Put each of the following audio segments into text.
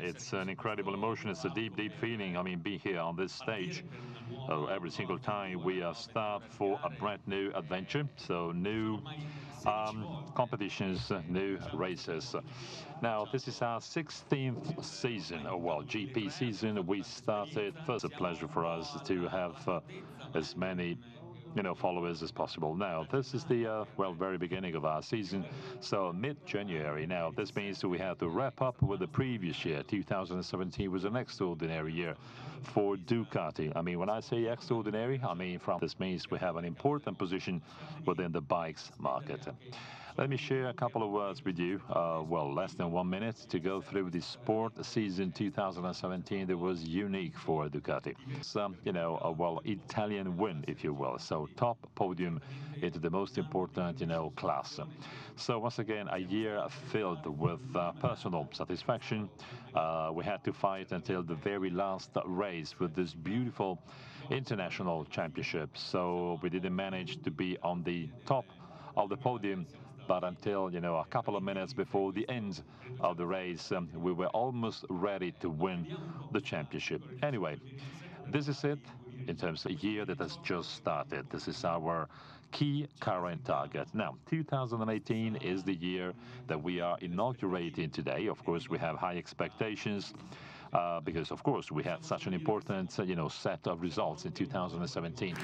it's an incredible emotion. It's a deep, deep feeling. I mean, be here on this stage every single time we start for a brand new adventure. So new competitions, new races. Now, this is our 16th season, or well, GP season. We started. First, a pleasure for us to have as many followers as possible. Now, this is the, well, very beginning of our season, so mid-January. Now, this means we have to wrap up with the previous year. 2017 was an extraordinary year for Ducati. I mean, when I say extraordinary, I mean this means we have an important position within the bikes market. Let me share a couple of words with you. Well, less than 1 minute to go through the sport season 2017 that was unique for Ducati. So, well, Italian win, if you will. So top podium into the most important, class. So once again, a year filled with personal satisfaction. We had to fight until the very last race with this beautiful international championship. So we didn't manage to be on the top of the podium, but until, a couple of minutes before the end of the race, we were almost ready to win the championship. Anyway, this is it in terms of a year that has just started. This is our key current target. Now, 2018 is the year that we are inaugurating today. Of course, we have high expectations because, of course, we had such an important, set of results in 2017.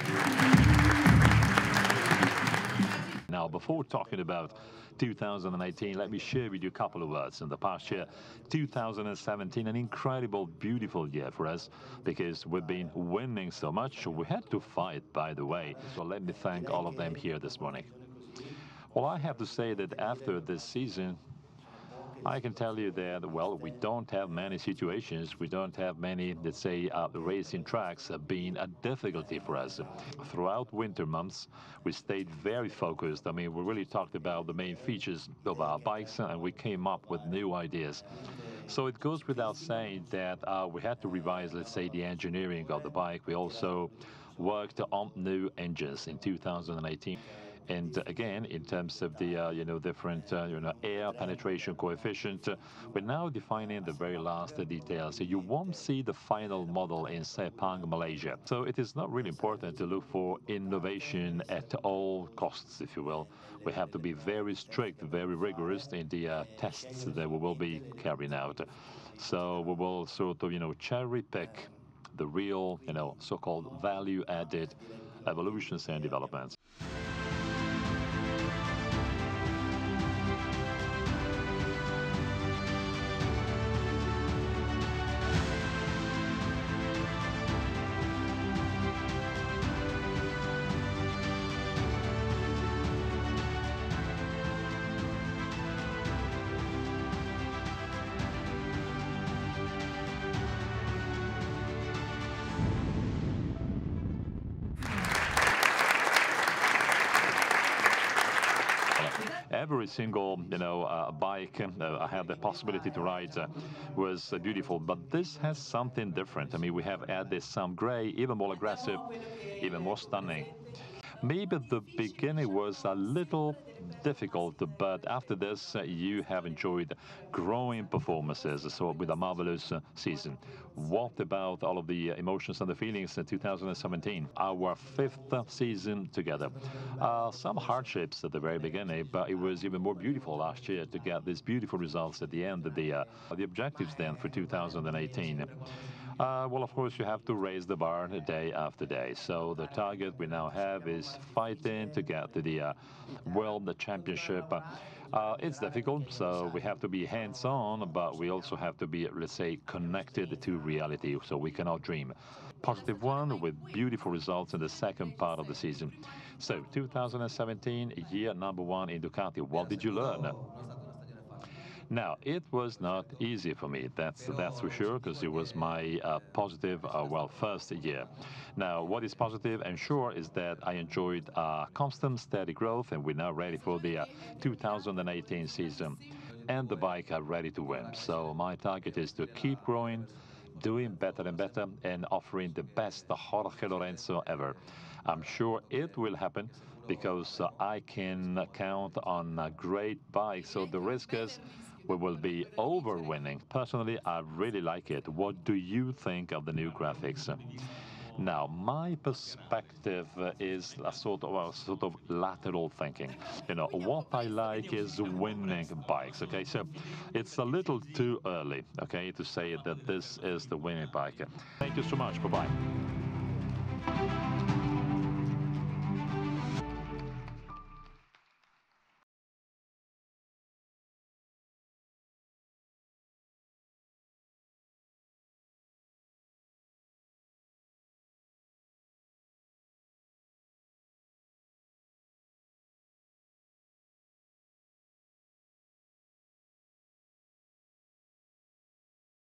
Now, before talking about 2018, let me share with you a couple of words. In the past year, 2017, an incredible, beautiful year for us because we've been winning so much. We had to fight, by the way. So let me thank all of them here this morning. Well, I have to say that after this season, I can tell you that, well, we don't have many situations. We don't have many, let's say, racing tracks being a difficulty for us. Throughout winter months, we stayed very focused. I mean, we really talked about the main features of our bikes, and we came up with new ideas. So it goes without saying that we had to revise, let's say, the engineering of the bike. We also worked on new engines in 2018. And again, in terms of the different air penetration coefficient, we're now defining the very last details. So you won't see the final model in Sepang, Malaysia. So it is not really important to look for innovation at all costs, if you will. We have to be very strict, very rigorous in the tests that we will be carrying out. So we will sort of cherry pick the real so-called value-added evolutions and developments. Every single, bike I had the possibility to ride was beautiful, but this has something different. I mean, we have added some gray, even more aggressive, even more stunning. Maybe the beginning was a little difficult, but after this, you have enjoyed growing performances, so with a marvelous season. What about all of the emotions and the feelings in 2017? Our 5th season together. Some hardships at the very beginning, but it was even more beautiful last year to get these beautiful results at the end of the objectives then for 2018. Well, of course, you have to raise the bar day after day. So the target we now have is fighting to get to the World Championship. It's difficult, so we have to be hands-on, but we also have to be, let's say, connected to reality, so we cannot dream. Positive one with beautiful results in the second part of the season. So 2017, year number 1 in Ducati. What did you learn? Now, it was not easy for me, that's for sure, because it was my positive, first year. Now, what is positive and sure is that I enjoyed constant, steady growth, and we're now ready for the 2018 season. And the bike are ready to win. So my target is to keep growing, doing better and better, and offering the best Jorge Lorenzo ever. I'm sure it will happen because I can count on a great bike. So the risk is we will be over-winning. Personally, I really like it. What do you think of the new graphics? Now, my perspective is a sort of lateral thinking. You know, what I like is winning bikes. Okay, so it's a little too early, okay, to say that this is the winning bike. Thank you so much. Bye bye.